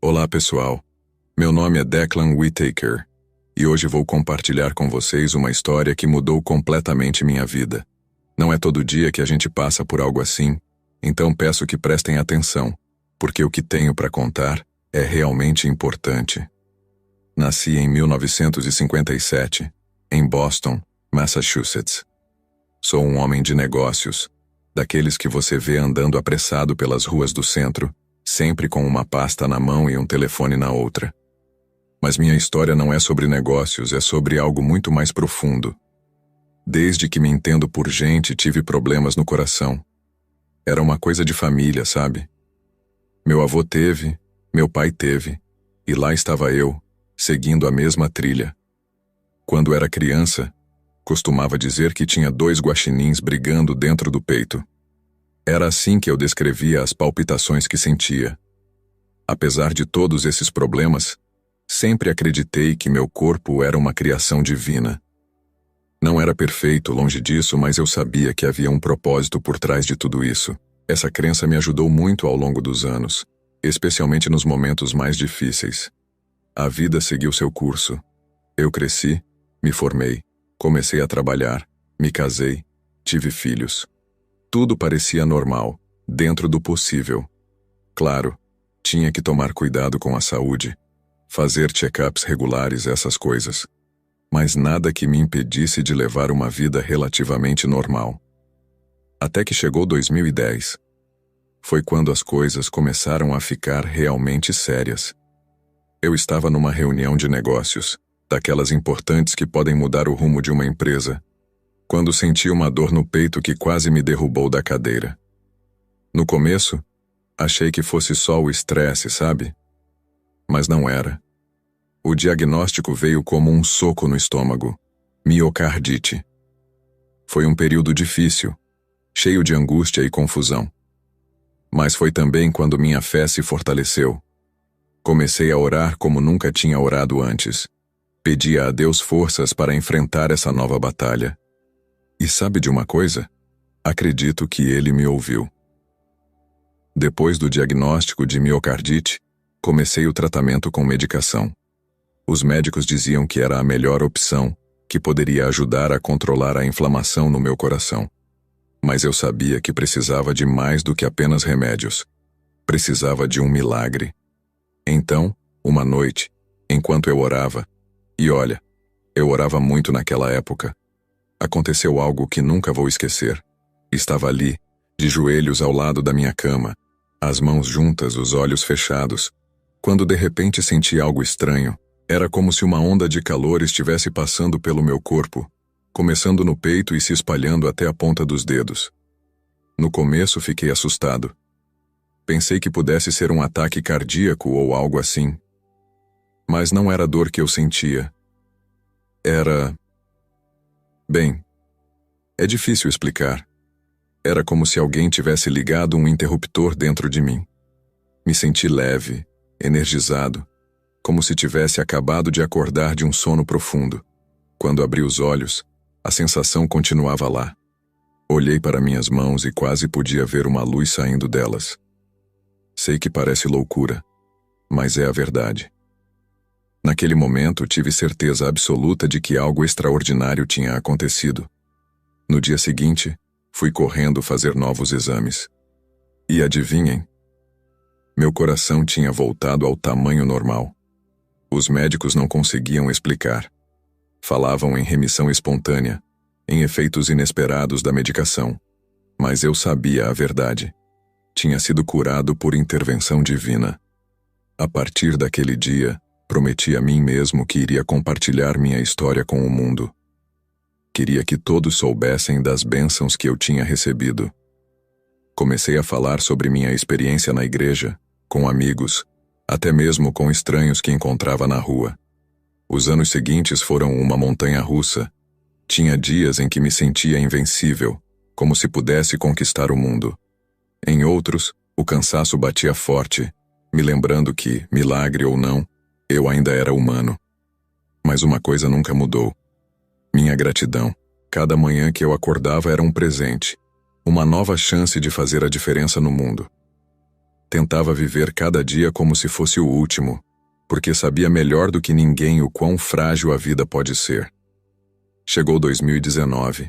Olá pessoal, meu nome é Declan Whittaker e hoje vou compartilhar com vocês uma história que mudou completamente minha vida. Não é todo dia que a gente passa por algo assim, então peço que prestem atenção, porque o que tenho para contar é realmente importante. Nasci em 1957, em Boston, Massachusetts. Sou um homem de negócios, daqueles que você vê andando apressado pelas ruas do centro, sempre com uma pasta na mão e um telefone na outra. Mas minha história não é sobre negócios, é sobre algo muito mais profundo. Desde que me entendo por gente, tive problemas no coração. Era uma coisa de família, sabe? Meu avô teve, meu pai teve, e lá estava eu, seguindo a mesma trilha. Quando era criança, costumava dizer que tinha 2 guaxinins brigando dentro do peito. Era assim que eu descrevia as palpitações que sentia. Apesar de todos esses problemas, sempre acreditei que meu corpo era uma criação divina. Não era perfeito, longe disso, mas eu sabia que havia um propósito por trás de tudo isso. Essa crença me ajudou muito ao longo dos anos, especialmente nos momentos mais difíceis. A vida seguiu seu curso. Eu cresci, me formei, comecei a trabalhar, me casei, tive filhos. Tudo parecia normal, dentro do possível. Claro, tinha que tomar cuidado com a saúde, fazer check-ups regulares, essas coisas. Mas nada que me impedisse de levar uma vida relativamente normal. Até que chegou 2010. Foi quando as coisas começaram a ficar realmente sérias. Eu estava numa reunião de negócios, daquelas importantes que podem mudar o rumo de uma empresa, quando senti uma dor no peito que quase me derrubou da cadeira. No começo, achei que fosse só o estresse, sabe? Mas não era. O diagnóstico veio como um soco no estômago: miocardite. Foi um período difícil, cheio de angústia e confusão. Mas foi também quando minha fé se fortaleceu. Comecei a orar como nunca tinha orado antes. Pedia a Deus forças para enfrentar essa nova batalha. E sabe de uma coisa? Acredito que ele me ouviu. Depois do diagnóstico de miocardite, comecei o tratamento com medicação. Os médicos diziam que era a melhor opção, que poderia ajudar a controlar a inflamação no meu coração. Mas eu sabia que precisava de mais do que apenas remédios. Precisava de um milagre. Então, uma noite, enquanto eu orava, e olha, eu orava muito naquela época, aconteceu algo que nunca vou esquecer. Estava ali, de joelhos ao lado da minha cama, as mãos juntas, os olhos fechados, quando de repente senti algo estranho. Era como se uma onda de calor estivesse passando pelo meu corpo, começando no peito e se espalhando até a ponta dos dedos. No começo fiquei assustado. Pensei que pudesse ser um ataque cardíaco ou algo assim. Mas não era a dor que eu sentia. Bem, é difícil explicar. Era como se alguém tivesse ligado um interruptor dentro de mim. Me senti leve, energizado, como se tivesse acabado de acordar de um sono profundo. Quando abri os olhos, a sensação continuava lá. Olhei para minhas mãos e quase podia ver uma luz saindo delas. Sei que parece loucura, mas é a verdade. Naquele momento, tive certeza absoluta de que algo extraordinário tinha acontecido. No dia seguinte, fui correndo fazer novos exames. E adivinhem? Meu coração tinha voltado ao tamanho normal. Os médicos não conseguiam explicar. Falavam em remissão espontânea, em efeitos inesperados da medicação. Mas eu sabia a verdade. Tinha sido curado por intervenção divina. A partir daquele dia, prometi a mim mesmo que iria compartilhar minha história com o mundo. Queria que todos soubessem das bênçãos que eu tinha recebido. Comecei a falar sobre minha experiência na igreja, com amigos, até mesmo com estranhos que encontrava na rua. Os anos seguintes foram uma montanha-russa. Tinha dias em que me sentia invencível, como se pudesse conquistar o mundo. Em outros, o cansaço batia forte, me lembrando que, milagre ou não, eu ainda era humano. Mas uma coisa nunca mudou. Minha gratidão. Cada manhã que eu acordava era um presente, uma nova chance de fazer a diferença no mundo. Tentava viver cada dia como se fosse o último, porque sabia melhor do que ninguém o quão frágil a vida pode ser. Chegou 2019,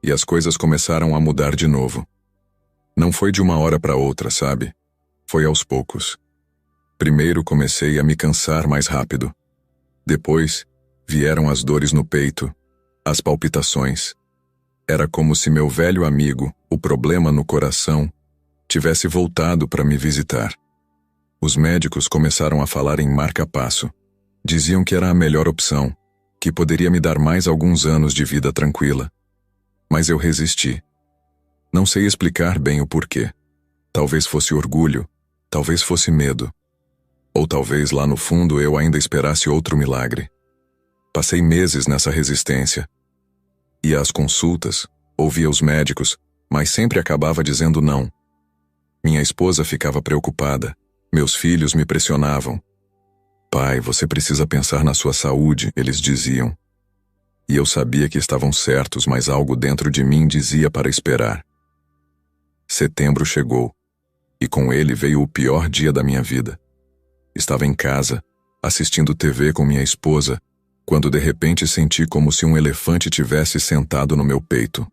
e as coisas começaram a mudar de novo. Não foi de uma hora para outra, sabe? Foi aos poucos. Primeiro comecei a me cansar mais rápido. Depois, vieram as dores no peito, as palpitações. Era como se meu velho amigo, o problema no coração, tivesse voltado para me visitar. Os médicos começaram a falar em marca-passo. Diziam que era a melhor opção, que poderia me dar mais alguns anos de vida tranquila. Mas eu resisti. Não sei explicar bem o porquê. Talvez fosse orgulho, talvez fosse medo. Ou talvez lá no fundo eu ainda esperasse outro milagre. Passei meses nessa resistência. Ia às consultas, ouvia os médicos, mas sempre acabava dizendo não. Minha esposa ficava preocupada, meus filhos me pressionavam. Pai, você precisa pensar na sua saúde, eles diziam. E eu sabia que estavam certos, mas algo dentro de mim dizia para esperar. Setembro chegou, e com ele veio o pior dia da minha vida. Estava em casa, assistindo TV com minha esposa, quando de repente senti como se um elefante tivesse sentado no meu peito.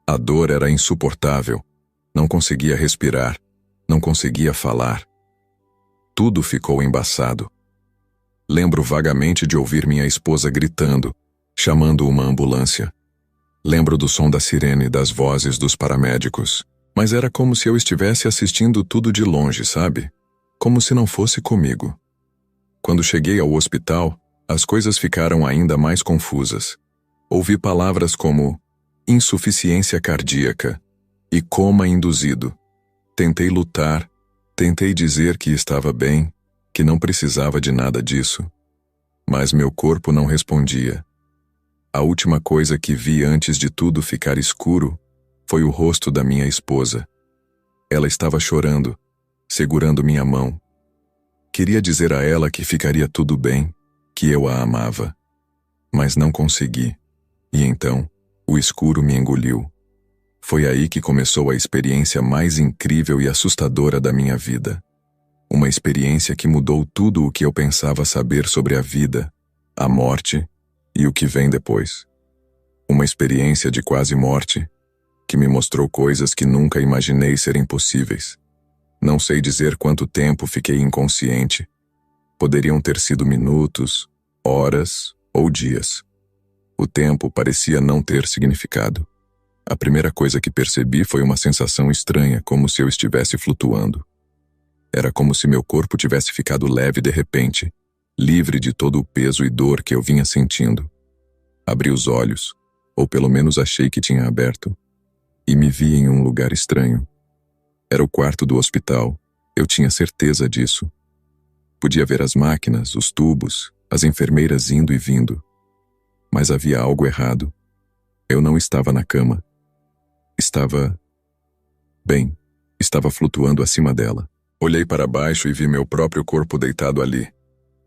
A dor era insuportável. Não conseguia respirar, não conseguia falar. Tudo ficou embaçado. Lembro vagamente de ouvir minha esposa gritando, chamando uma ambulância. Lembro do som da sirene, das vozes dos paramédicos. Mas era como se eu estivesse assistindo tudo de longe, sabe? Como se não fosse comigo. Quando cheguei ao hospital, as coisas ficaram ainda mais confusas. Ouvi palavras como insuficiência cardíaca e coma induzido. Tentei lutar, tentei dizer que estava bem, que não precisava de nada disso. Mas meu corpo não respondia. A última coisa que vi antes de tudo ficar escuro foi o rosto da minha esposa. Ela estava chorando, segurando minha mão. Queria dizer a ela que ficaria tudo bem, que eu a amava. Mas não consegui. E então, o escuro me engoliu. Foi aí que começou a experiência mais incrível e assustadora da minha vida. Uma experiência que mudou tudo o que eu pensava saber sobre a vida, a morte e o que vem depois. Uma experiência de quase morte, que me mostrou coisas que nunca imaginei serem possíveis. Não sei dizer quanto tempo fiquei inconsciente. Poderiam ter sido minutos, horas ou dias. O tempo parecia não ter significado. A primeira coisa que percebi foi uma sensação estranha, como se eu estivesse flutuando. Era como se meu corpo tivesse ficado leve de repente, livre de todo o peso e dor que eu vinha sentindo. Abri os olhos, ou pelo menos achei que tinha aberto, e me vi em um lugar estranho. Era o quarto do hospital, eu tinha certeza disso. Podia ver as máquinas, os tubos, as enfermeiras indo e vindo. Mas havia algo errado. Eu não estava na cama. Estava flutuando acima dela. Olhei para baixo e vi meu próprio corpo deitado ali,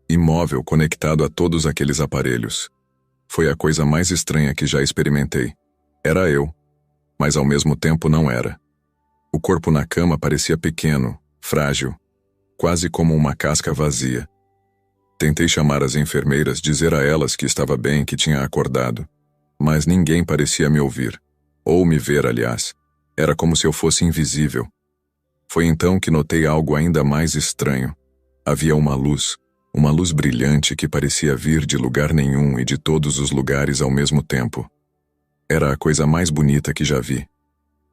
imóvel, conectado a todos aqueles aparelhos. Foi a coisa mais estranha que já experimentei. Era eu, mas ao mesmo tempo não era. O corpo na cama parecia pequeno, frágil, quase como uma casca vazia. Tentei chamar as enfermeiras, dizer a elas que estava bem, que tinha acordado, mas ninguém parecia me ouvir, ou me ver, aliás. Era como se eu fosse invisível. Foi então que notei algo ainda mais estranho. Havia uma luz brilhante que parecia vir de lugar nenhum e de todos os lugares ao mesmo tempo. Era a coisa mais bonita que já vi.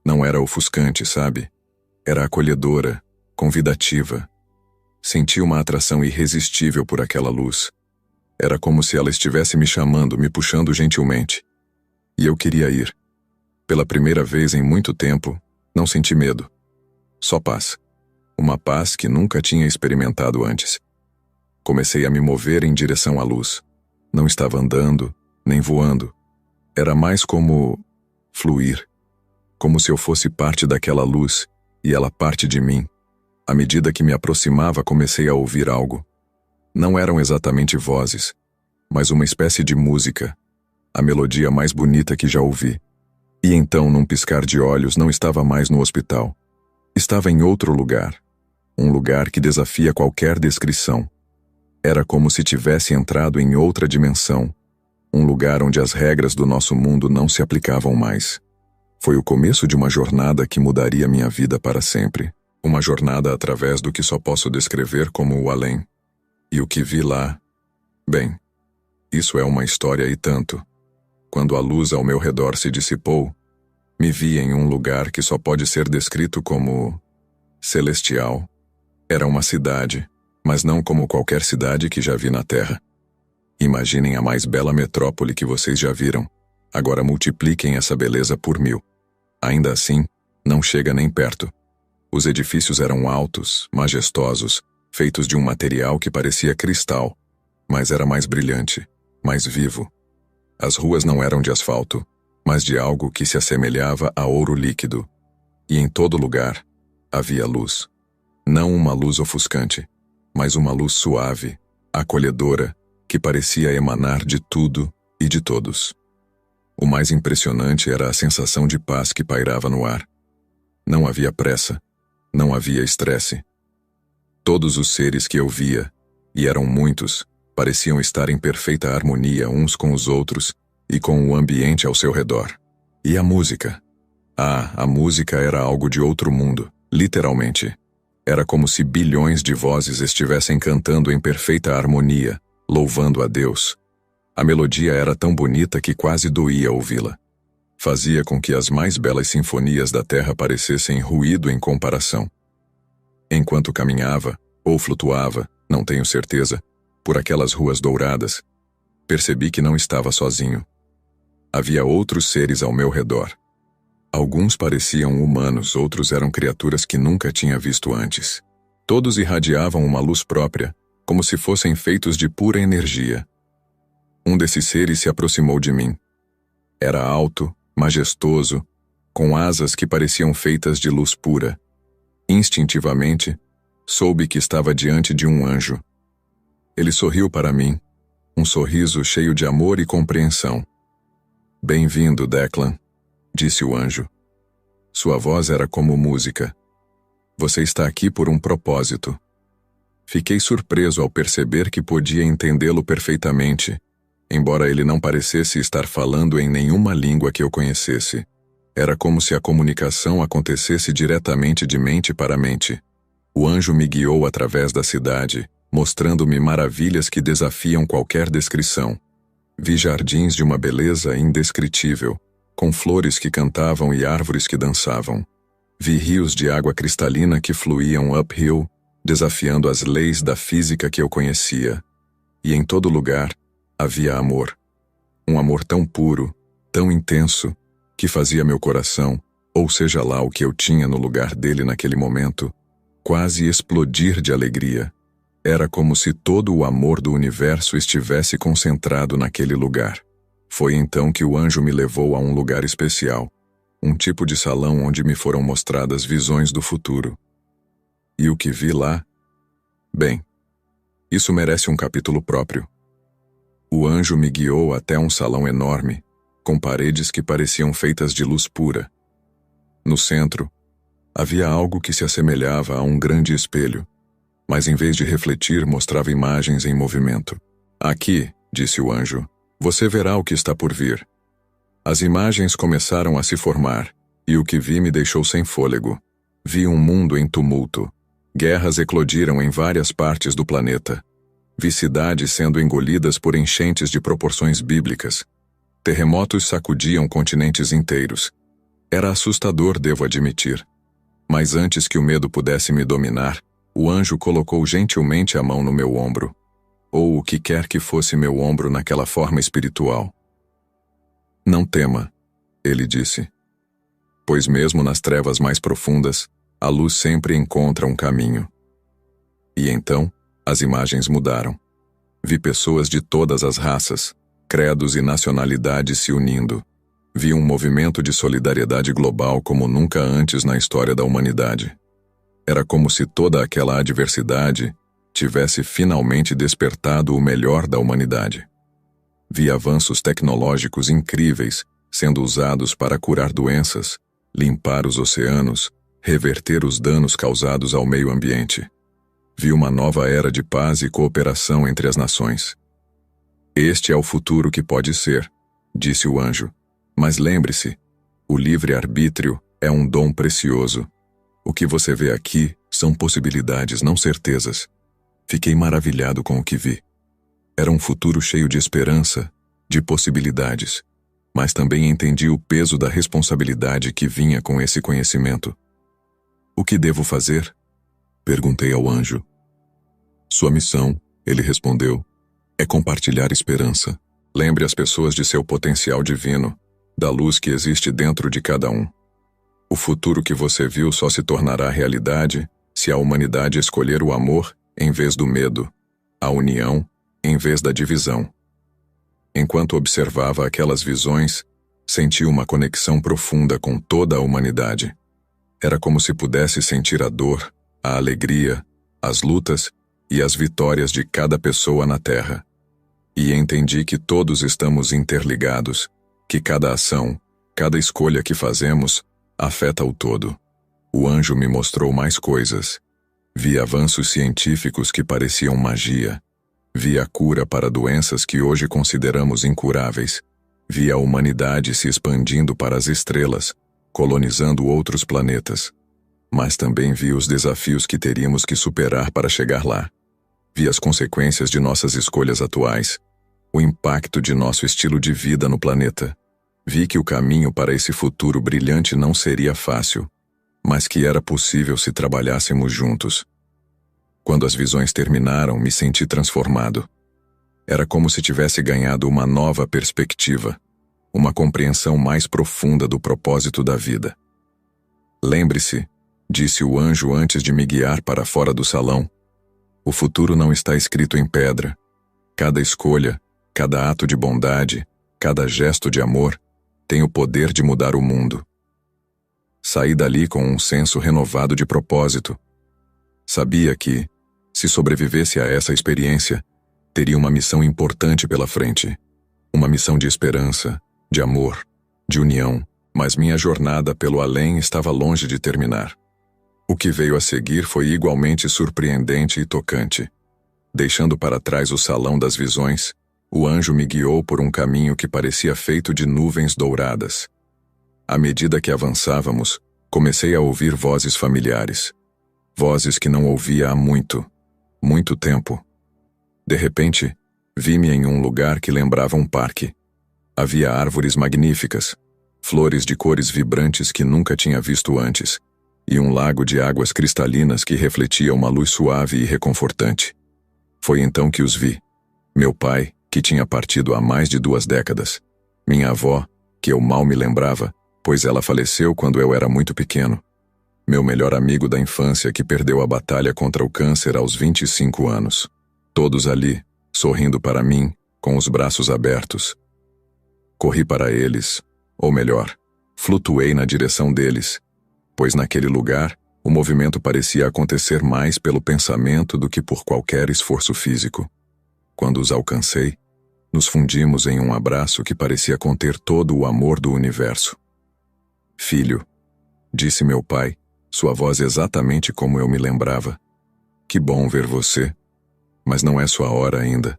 Não era ofuscante, sabe? Era acolhedora, convidativa. Senti uma atração irresistível por aquela luz. Era como se ela estivesse me chamando, me puxando gentilmente. E eu queria ir. Pela primeira vez em muito tempo, não senti medo. Só paz. Uma paz que nunca tinha experimentado antes. Comecei a me mover em direção à luz. Não estava andando, nem voando. Era mais como fluir. Como se eu fosse parte daquela luz e ela parte de mim. À medida que me aproximava, comecei a ouvir algo. Não eram exatamente vozes, mas uma espécie de música. a melodia mais bonita que já ouvi. E então, num piscar de olhos, não estava mais no hospital. Estava em outro lugar. Um lugar que desafia qualquer descrição. Era como se tivesse entrado em outra dimensão. Um lugar onde as regras do nosso mundo não se aplicavam mais. Foi o começo de uma jornada que mudaria minha vida para sempre. Uma jornada através do que só posso descrever como o além. E o que vi lá... Bem, isso é uma história e tanto. Quando a luz ao meu redor se dissipou, me vi em um lugar que só pode ser descrito como... celestial. Era uma cidade, mas não como qualquer cidade que já vi na Terra. Imaginem a mais bela metrópole que vocês já viram. Agora multipliquem essa beleza por 1000. Ainda assim, não chega nem perto. Os edifícios eram altos, majestosos, feitos de um material que parecia cristal, mas era mais brilhante, mais vivo. As ruas não eram de asfalto, mas de algo que se assemelhava a ouro líquido. E em todo lugar havia luz. Não uma luz ofuscante, mas uma luz suave, acolhedora, que parecia emanar de tudo e de todos. O mais impressionante era a sensação de paz que pairava no ar. Não havia pressa, não havia estresse. Todos os seres que eu via, e eram muitos, pareciam estar em perfeita harmonia uns com os outros e com o ambiente ao seu redor. E a música? A música era algo de outro mundo, literalmente. Era como se bilhões de vozes estivessem cantando em perfeita harmonia, louvando a Deus. A melodia era tão bonita que quase doía ouvi-la. Fazia com que as mais belas sinfonias da terra parecessem ruído em comparação. Enquanto caminhava, ou flutuava, não tenho certeza, por aquelas ruas douradas, percebi que não estava sozinho. Havia outros seres ao meu redor. Alguns pareciam humanos, outros eram criaturas que nunca tinha visto antes. Todos irradiavam uma luz própria, como se fossem feitos de pura energia. Um desses seres se aproximou de mim. Era alto, majestoso, com asas que pareciam feitas de luz pura. Instintivamente, soube que estava diante de um anjo. Ele sorriu para mim, um sorriso cheio de amor e compreensão. "Bem-vindo, Declan", disse o anjo. Sua voz era como música. "Você está aqui por um propósito." Fiquei surpreso ao perceber que podia entendê-lo perfeitamente, embora ele não parecesse estar falando em nenhuma língua que eu conhecesse. Era como se a comunicação acontecesse diretamente de mente para mente. O anjo me guiou através da cidade, mostrando-me maravilhas que desafiam qualquer descrição. Vi jardins de uma beleza indescritível, com flores que cantavam e árvores que dançavam. Vi rios de água cristalina que fluíam uphill, desafiando as leis da física que eu conhecia. E em todo lugar havia amor. Um amor tão puro, tão intenso, que fazia meu coração, ou seja lá o que eu tinha no lugar dele naquele momento, quase explodir de alegria. Era como se todo o amor do universo estivesse concentrado naquele lugar. Foi então que o anjo me levou a um lugar especial, um tipo de salão onde me foram mostradas visões do futuro. E o que vi lá? Bem, isso merece um capítulo próprio. O anjo me guiou até um salão enorme, com paredes que pareciam feitas de luz pura. No centro, havia algo que se assemelhava a um grande espelho, mas em vez de refletir, mostrava imagens em movimento. "Aqui", disse o anjo, "você verá o que está por vir." As imagens começaram a se formar, e o que vi me deixou sem fôlego. Vi um mundo em tumulto. Guerras eclodiram em várias partes do planeta. Vi cidades sendo engolidas por enchentes de proporções bíblicas. Terremotos sacudiam continentes inteiros. Era assustador, devo admitir. Mas antes que o medo pudesse me dominar, o anjo colocou gentilmente a mão no meu ombro, ou o que quer que fosse meu ombro naquela forma espiritual. "Não tema", ele disse, "pois mesmo nas trevas mais profundas, a luz sempre encontra um caminho." E então, as imagens mudaram. Vi pessoas de todas as raças, credos e nacionalidades se unindo. Vi um movimento de solidariedade global como nunca antes na história da humanidade. Era como se toda aquela adversidade tivesse finalmente despertado o melhor da humanidade. Vi avanços tecnológicos incríveis sendo usados para curar doenças, limpar os oceanos, reverter os danos causados ao meio ambiente. Vi uma nova era de paz e cooperação entre as nações. Este é o futuro que pode ser, disse o anjo. Mas lembre-se, o livre-arbítrio é um dom precioso. O que você vê aqui são possibilidades, não certezas. Fiquei maravilhado com o que vi. Era um futuro cheio de esperança, de possibilidades, mas também entendi o peso da responsabilidade que vinha com esse conhecimento. O que devo fazer? Perguntei ao anjo. Sua missão, ele respondeu, é compartilhar esperança. Lembre as pessoas de seu potencial divino, da luz que existe dentro de cada um. O futuro que você viu só se tornará realidade se a humanidade escolher o amor em vez do medo, a união em vez da divisão. Enquanto observava aquelas visões, senti uma conexão profunda com toda a humanidade. Era como se pudesse sentir a dor, a alegria, as lutas e as vitórias de cada pessoa na Terra. E entendi que todos estamos interligados, que cada ação, cada escolha que fazemos, afeta o todo. O anjo me mostrou mais coisas. Vi avanços científicos que pareciam magia. Vi a cura para doenças que hoje consideramos incuráveis. Vi a humanidade se expandindo para as estrelas, colonizando outros planetas. Mas também vi os desafios que teríamos que superar para chegar lá. Vi as consequências de nossas escolhas atuais, o impacto de nosso estilo de vida no planeta. Vi que o caminho para esse futuro brilhante não seria fácil, mas que era possível se trabalhássemos juntos. Quando as visões terminaram, me senti transformado. Era como se tivesse ganhado uma nova perspectiva, uma compreensão mais profunda do propósito da vida. Lembre-se, disse o anjo antes de me guiar para fora do salão, o futuro não está escrito em pedra. Cada escolha, cada ato de bondade, cada gesto de amor, tem o poder de mudar o mundo. Saí dali com um senso renovado de propósito. Sabia que, se sobrevivesse a essa experiência, teria uma missão importante pela frente. Uma missão de esperança, de amor, de união, mas minha jornada pelo além estava longe de terminar. O que veio a seguir foi igualmente surpreendente e tocante. Deixando para trás o salão das visões, o anjo me guiou por um caminho que parecia feito de nuvens douradas. À medida que avançávamos, comecei a ouvir vozes familiares. Vozes que não ouvia há muito tempo. De repente, vi-me em um lugar que lembrava um parque. Havia árvores magníficas, flores de cores vibrantes que nunca tinha visto antes, e um lago de águas cristalinas que refletia uma luz suave e reconfortante. Foi então que os vi. Meu pai, que tinha partido há mais de 2 décadas. Minha avó, que eu mal me lembrava, pois ela faleceu quando eu era muito pequeno. Meu melhor amigo da infância que perdeu a batalha contra o câncer aos 25 anos. Todos ali, sorrindo para mim, com os braços abertos. Corri para eles, ou melhor, flutuei na direção deles, pois naquele lugar o movimento parecia acontecer mais pelo pensamento do que por qualquer esforço físico. Quando os alcancei, nos fundimos em um abraço que parecia conter todo o amor do universo. Filho, disse meu pai, sua voz exatamente como eu me lembrava. Que bom ver você, mas não é sua hora ainda.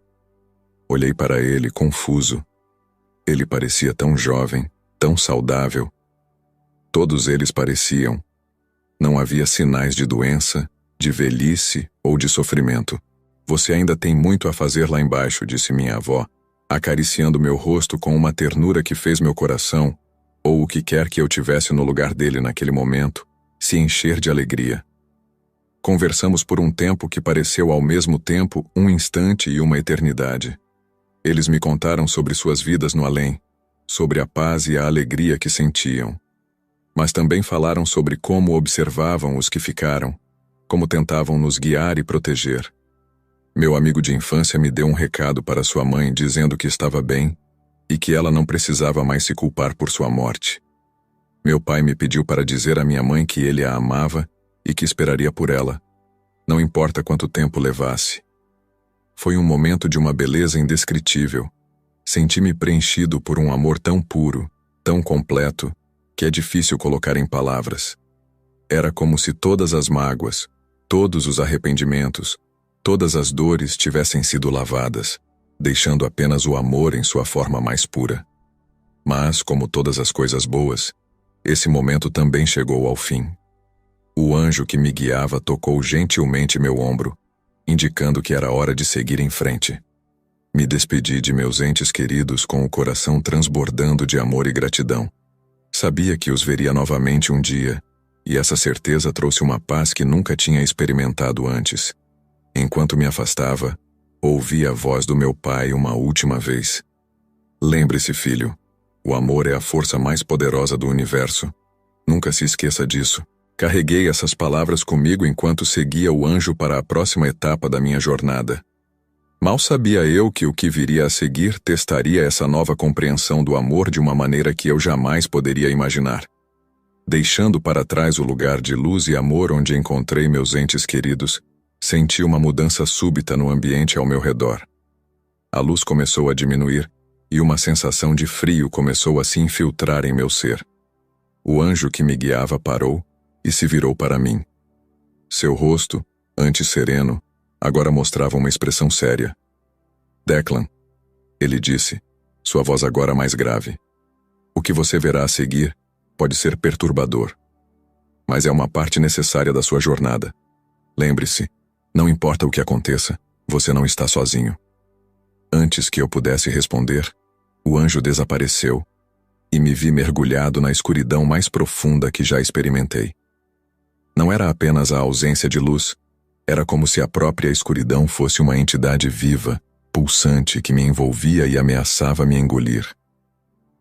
Olhei para ele confuso. Ele parecia tão jovem, tão saudável. Todos eles pareciam. Não havia sinais de doença, de velhice ou de sofrimento. Você ainda tem muito a fazer lá embaixo, disse minha avó, acariciando meu rosto com uma ternura que fez meu coração, ou o que quer que eu tivesse no lugar dele naquele momento, se encher de alegria. Conversamos por um tempo que pareceu ao mesmo tempo um instante e uma eternidade. Eles me contaram sobre suas vidas no além, sobre a paz e a alegria que sentiam. Mas também falaram sobre como observavam os que ficaram, como tentavam nos guiar e proteger. Meu amigo de infância me deu um recado para sua mãe dizendo que estava bem e que ela não precisava mais se culpar por sua morte. Meu pai me pediu para dizer à minha mãe que ele a amava e que esperaria por ela, não importa quanto tempo levasse. Foi um momento de uma beleza indescritível. Senti-me preenchido por um amor tão puro, tão completo, que é difícil colocar em palavras. Era como se todas as mágoas, todos os arrependimentos, todas as dores tivessem sido lavadas, deixando apenas o amor em sua forma mais pura. Mas, como todas as coisas boas, esse momento também chegou ao fim. O anjo que me guiava tocou gentilmente meu ombro, indicando que era hora de seguir em frente. Me despedi de meus entes queridos com o coração transbordando de amor e gratidão. Sabia que os veria novamente um dia, e essa certeza trouxe uma paz que nunca tinha experimentado antes. Enquanto me afastava, ouvi a voz do meu pai uma última vez. Lembre-se, filho, o amor é a força mais poderosa do universo. Nunca se esqueça disso. Carreguei essas palavras comigo enquanto seguia o anjo para a próxima etapa da minha jornada. Mal sabia eu que o que viria a seguir testaria essa nova compreensão do amor de uma maneira que eu jamais poderia imaginar. Deixando para trás o lugar de luz e amor onde encontrei meus entes queridos, senti uma mudança súbita no ambiente ao meu redor. A luz começou a diminuir e uma sensação de frio começou a se infiltrar em meu ser. O anjo que me guiava parou e se virou para mim. Seu rosto, antes sereno, agora mostrava uma expressão séria. Declan, ele disse, sua voz agora mais grave. O que você verá a seguir pode ser perturbador, mas é uma parte necessária da sua jornada. Lembre-se, não importa o que aconteça, você não está sozinho. Antes que eu pudesse responder, o anjo desapareceu e me vi mergulhado na escuridão mais profunda que já experimentei. Não era apenas a ausência de luz, era como se a própria escuridão fosse uma entidade viva, pulsante que me envolvia e ameaçava me engolir.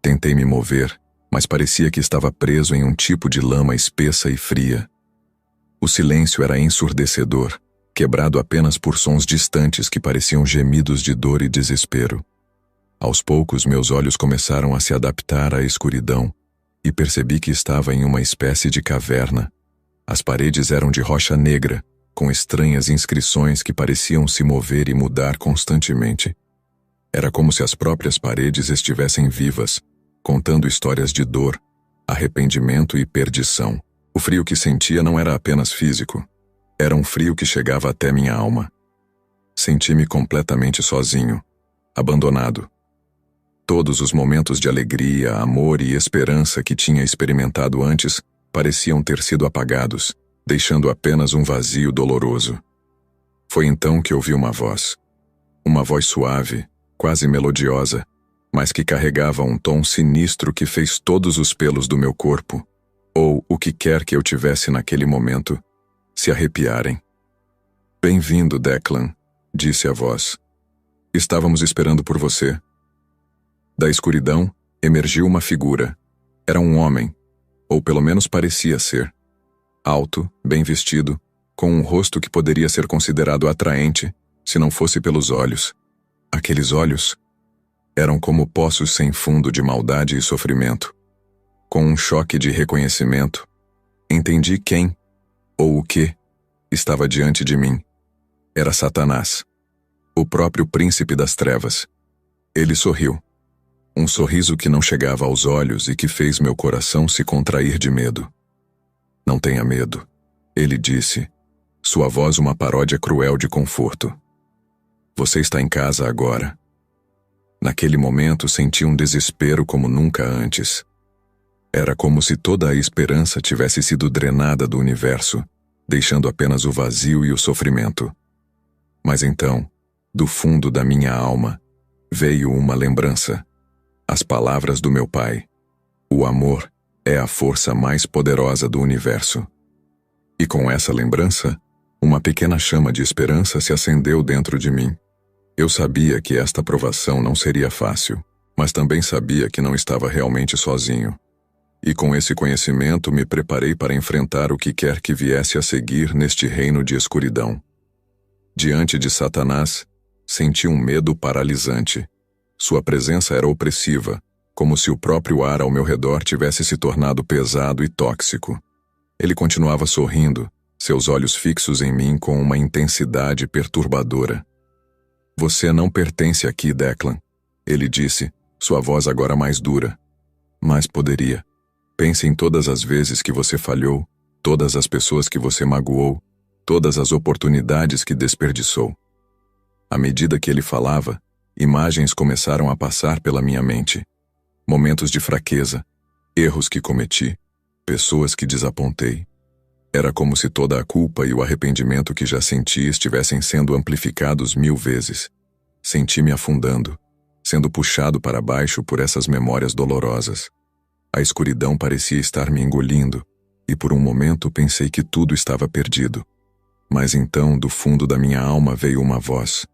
Tentei me mover, mas parecia que estava preso em um tipo de lama espessa e fria. O silêncio era ensurdecedor, quebrado apenas por sons distantes que pareciam gemidos de dor e desespero. Aos poucos, meus olhos começaram a se adaptar à escuridão e percebi que estava em uma espécie de caverna. As paredes eram de rocha negra, com estranhas inscrições que pareciam se mover e mudar constantemente. Era como se as próprias paredes estivessem vivas, contando histórias de dor, arrependimento e perdição. O frio que sentia não era apenas físico, era um frio que chegava até minha alma. Senti-me completamente sozinho, abandonado. Todos os momentos de alegria, amor e esperança que tinha experimentado antes pareciam ter sido apagados, deixando apenas um vazio doloroso. Foi então que ouvi uma voz suave, quase melodiosa, mas que carregava um tom sinistro que fez todos os pelos do meu corpo, ou o que quer que eu tivesse naquele momento, se arrepiarem. Bem-vindo, Declan, disse a voz. Estávamos esperando por você. Da escuridão, emergiu uma figura. Era um homem, ou pelo menos parecia ser. Alto, bem vestido, com um rosto que poderia ser considerado atraente, se não fosse pelos olhos. Aqueles olhos eram como poços sem fundo de maldade e sofrimento. Com um choque de reconhecimento, entendi quem, ou o que, estava diante de mim. Era Satanás, o próprio príncipe das trevas. Ele sorriu. Um sorriso que não chegava aos olhos e que fez meu coração se contrair de medo. Não tenha medo, ele disse, sua voz uma paródia cruel de conforto. Você está em casa agora. Naquele momento senti um desespero como nunca antes. Era como se toda a esperança tivesse sido drenada do universo, deixando apenas o vazio e o sofrimento. Mas então, do fundo da minha alma, veio uma lembrança. As palavras do meu pai. O amor é a força mais poderosa do universo. E com essa lembrança, uma pequena chama de esperança se acendeu dentro de mim. Eu sabia que esta provação não seria fácil, mas também sabia que não estava realmente sozinho. E com esse conhecimento me preparei para enfrentar o que quer que viesse a seguir neste reino de escuridão. Diante de Satanás, senti um medo paralisante. Sua presença era opressiva, como se o próprio ar ao meu redor tivesse se tornado pesado e tóxico. Ele continuava sorrindo, seus olhos fixos em mim com uma intensidade perturbadora. Você não pertence aqui, Declan. Ele disse, sua voz agora mais dura. Mas poderia. Pense em todas as vezes que você falhou, todas as pessoas que você magoou, todas as oportunidades que desperdiçou. À medida que ele falava, imagens começaram a passar pela minha mente. Momentos de fraqueza, erros que cometi, pessoas que desapontei. Era como se toda a culpa e o arrependimento que já senti estivessem sendo amplificados 1000 vezes. Senti-me afundando, sendo puxado para baixo por essas memórias dolorosas. A escuridão parecia estar me engolindo, e por um momento pensei que tudo estava perdido. Mas então, do fundo da minha alma veio uma voz.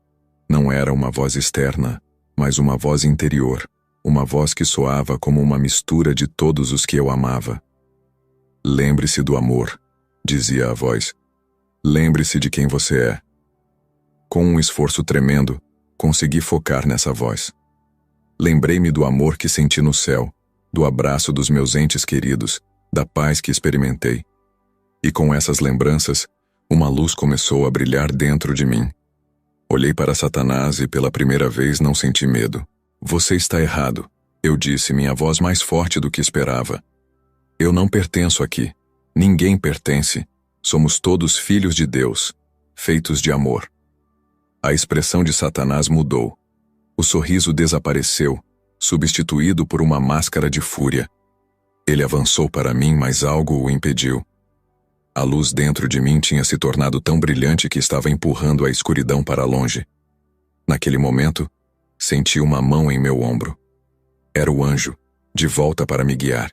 Não era uma voz externa, mas uma voz interior, uma voz que soava como uma mistura de todos os que eu amava. Lembre-se do amor, dizia a voz. Lembre-se de quem você é. Com um esforço tremendo, consegui focar nessa voz. Lembrei-me do amor que senti no céu, do abraço dos meus entes queridos, da paz que experimentei. E com essas lembranças, uma luz começou a brilhar dentro de mim. Olhei para Satanás e pela primeira vez não senti medo. Você está errado, eu disse, minha voz mais forte do que esperava. Eu não pertenço aqui. Ninguém pertence. Somos todos filhos de Deus, feitos de amor. A expressão de Satanás mudou. O sorriso desapareceu, substituído por uma máscara de fúria. Ele avançou para mim, mas algo o impediu. A luz dentro de mim tinha se tornado tão brilhante que estava empurrando a escuridão para longe. Naquele momento, senti uma mão em meu ombro. Era o anjo, de volta para me guiar.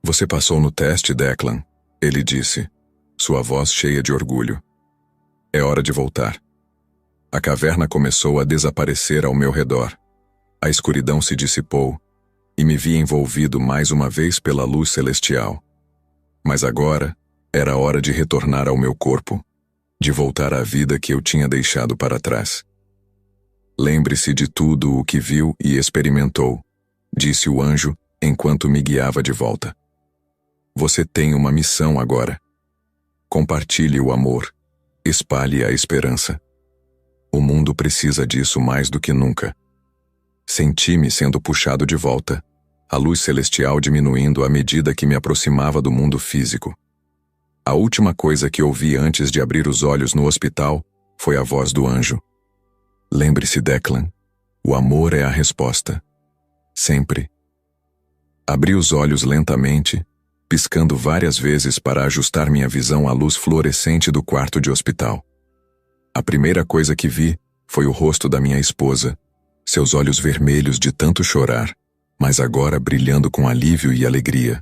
Você passou no teste, Declan, ele disse, sua voz cheia de orgulho. É hora de voltar. A caverna começou a desaparecer ao meu redor. A escuridão se dissipou e me vi envolvido mais uma vez pela luz celestial. Mas agora era hora de retornar ao meu corpo, de voltar à vida que eu tinha deixado para trás. Lembre-se de tudo o que viu e experimentou, disse o anjo enquanto me guiava de volta. Você tem uma missão agora. Compartilhe o amor, espalhe a esperança. O mundo precisa disso mais do que nunca. Senti-me sendo puxado de volta, a luz celestial diminuindo à medida que me aproximava do mundo físico. A última coisa que ouvi antes de abrir os olhos no hospital foi a voz do anjo. Lembre-se, Declan, o amor é a resposta. Sempre. Abri os olhos lentamente, piscando várias vezes para ajustar minha visão à luz fluorescente do quarto de hospital. A primeira coisa que vi foi o rosto da minha esposa, seus olhos vermelhos de tanto chorar, mas agora brilhando com alívio e alegria.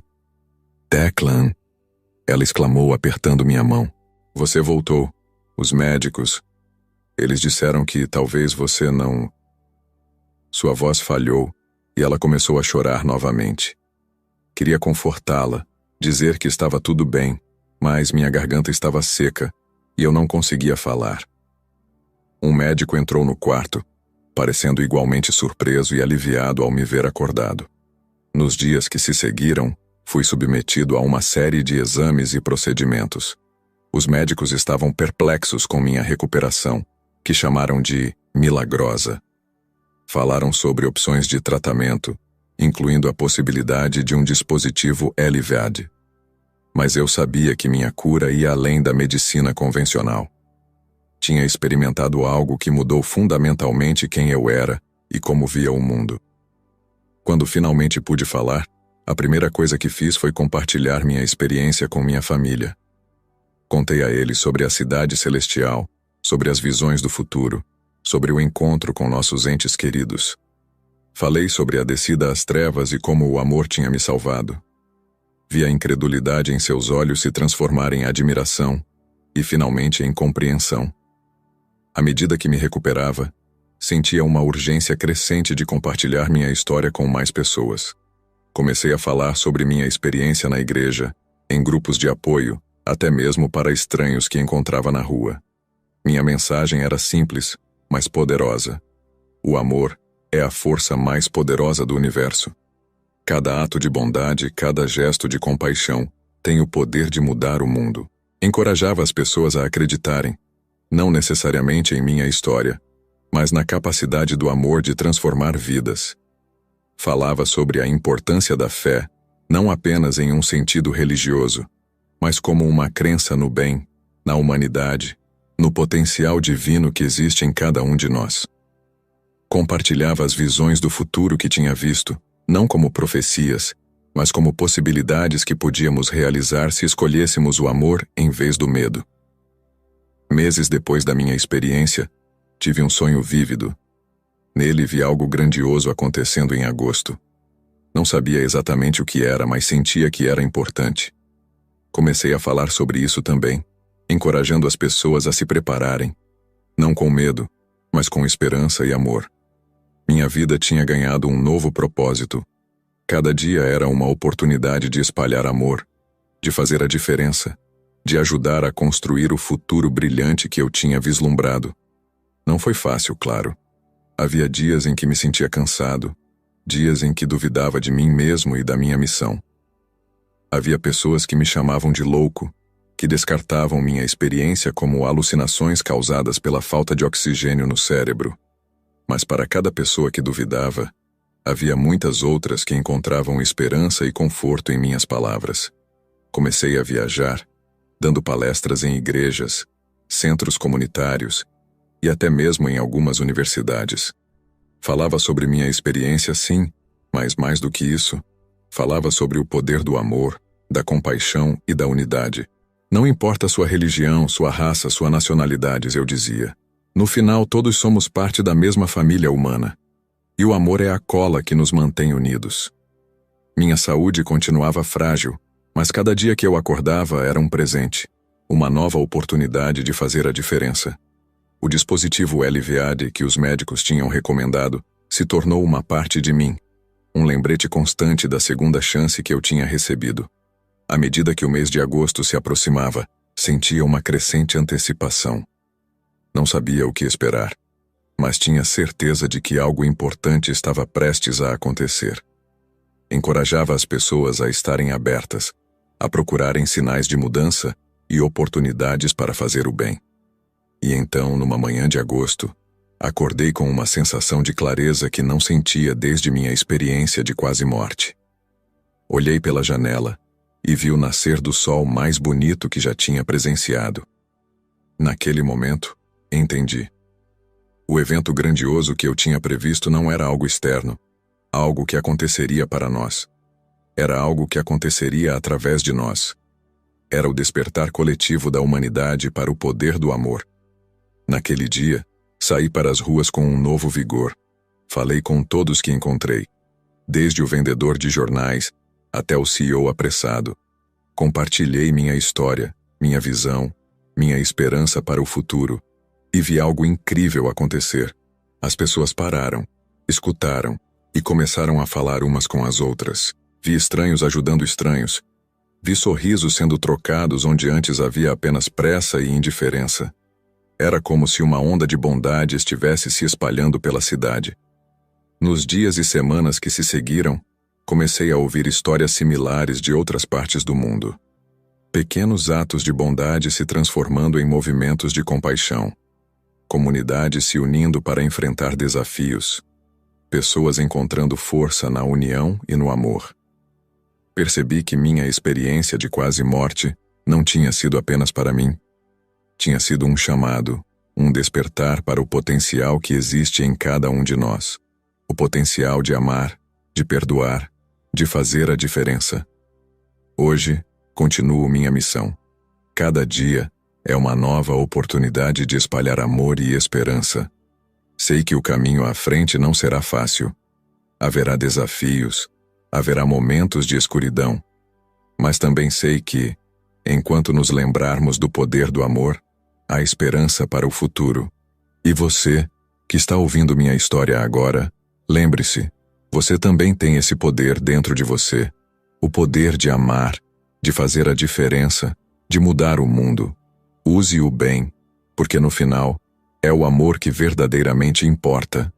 Declan, ela exclamou apertando minha mão. Você voltou. Os médicos. Eles disseram que talvez você não... Sua voz falhou e ela começou a chorar novamente. Queria confortá-la, dizer que estava tudo bem, mas minha garganta estava seca e eu não conseguia falar. Um médico entrou no quarto, parecendo igualmente surpreso e aliviado ao me ver acordado. Nos dias que se seguiram, fui submetido a uma série de exames e procedimentos. Os médicos estavam perplexos com minha recuperação, que chamaram de milagrosa. Falaram sobre opções de tratamento, incluindo a possibilidade de um dispositivo LVAD. Mas eu sabia que minha cura ia além da medicina convencional. Tinha experimentado algo que mudou fundamentalmente quem eu era e como via o mundo. Quando finalmente pude falar, a primeira coisa que fiz foi compartilhar minha experiência com minha família. Contei a eles sobre a cidade celestial, sobre as visões do futuro, sobre o encontro com nossos entes queridos. Falei sobre a descida às trevas e como o amor tinha me salvado. Vi a incredulidade em seus olhos se transformar em admiração e, finalmente, em compreensão. À medida que me recuperava, sentia uma urgência crescente de compartilhar minha história com mais pessoas. Comecei a falar sobre minha experiência na igreja, em grupos de apoio, até mesmo para estranhos que encontrava na rua. Minha mensagem era simples, mas poderosa. O amor é a força mais poderosa do universo. Cada ato de bondade, cada gesto de compaixão tem o poder de mudar o mundo. Encorajava as pessoas a acreditarem, não necessariamente em minha história, mas na capacidade do amor de transformar vidas. Falava sobre a importância da fé, não apenas em um sentido religioso, mas como uma crença no bem, na humanidade, no potencial divino que existe em cada um de nós. Compartilhava as visões do futuro que tinha visto, não como profecias, mas como possibilidades que podíamos realizar se escolhêssemos o amor em vez do medo. Meses depois da minha experiência, tive um sonho vívido. Nele vi algo grandioso acontecendo em agosto. Não sabia exatamente o que era, mas sentia que era importante. Comecei a falar sobre isso também, encorajando as pessoas a se prepararem, não com medo, mas com esperança e amor. Minha vida tinha ganhado um novo propósito. Cada dia era uma oportunidade de espalhar amor, de fazer a diferença, de ajudar a construir o futuro brilhante que eu tinha vislumbrado. Não foi fácil, claro. Havia dias em que me sentia cansado, dias em que duvidava de mim mesmo e da minha missão. Havia pessoas que me chamavam de louco, que descartavam minha experiência como alucinações causadas pela falta de oxigênio no cérebro. Mas para cada pessoa que duvidava, havia muitas outras que encontravam esperança e conforto em minhas palavras. Comecei a viajar, dando palestras em igrejas, centros comunitários e até mesmo em algumas universidades. Falava sobre minha experiência, sim, mas mais do que isso, falava sobre o poder do amor, da compaixão e da unidade. Não importa sua religião, sua raça, sua nacionalidade, eu dizia. No final, todos somos parte da mesma família humana. E o amor é a cola que nos mantém unidos. Minha saúde continuava frágil, mas cada dia que eu acordava era um presente, uma nova oportunidade de fazer a diferença. O dispositivo LVAD que os médicos tinham recomendado se tornou uma parte de mim, um lembrete constante da segunda chance que eu tinha recebido. À medida que o mês de agosto se aproximava, sentia uma crescente antecipação. Não sabia o que esperar, mas tinha certeza de que algo importante estava prestes a acontecer. Encorajava as pessoas a estarem abertas, a procurarem sinais de mudança e oportunidades para fazer o bem. E então, numa manhã de agosto, acordei com uma sensação de clareza que não sentia desde minha experiência de quase morte. Olhei pela janela e vi o nascer do sol mais bonito que já tinha presenciado. Naquele momento, entendi. O evento grandioso que eu tinha previsto não era algo externo, algo que aconteceria para nós. Era algo que aconteceria através de nós. Era o despertar coletivo da humanidade para o poder do amor. Naquele dia, saí para as ruas com um novo vigor. Falei com todos que encontrei, desde o vendedor de jornais até o CEO apressado. Compartilhei minha história, minha visão, minha esperança para o futuro, e vi algo incrível acontecer. As pessoas pararam, escutaram e começaram a falar umas com as outras. Vi estranhos ajudando estranhos. Vi sorrisos sendo trocados onde antes havia apenas pressa e indiferença. Era como se uma onda de bondade estivesse se espalhando pela cidade. Nos dias e semanas que se seguiram, comecei a ouvir histórias similares de outras partes do mundo. Pequenos atos de bondade se transformando em movimentos de compaixão. Comunidades se unindo para enfrentar desafios. Pessoas encontrando força na união e no amor. Percebi que minha experiência de quase morte não tinha sido apenas para mim. Tinha sido um chamado, um despertar para o potencial que existe em cada um de nós. O potencial de amar, de perdoar, de fazer a diferença. Hoje, continuo minha missão. Cada dia é uma nova oportunidade de espalhar amor e esperança. Sei que o caminho à frente não será fácil. Haverá desafios, haverá momentos de escuridão. Mas também sei que, enquanto nos lembrarmos do poder do amor, há esperança para o futuro. E você, que está ouvindo minha história agora, lembre-se, você também tem esse poder dentro de você. O poder de amar, de fazer a diferença, de mudar o mundo. Use-o bem, porque no final, é o amor que verdadeiramente importa.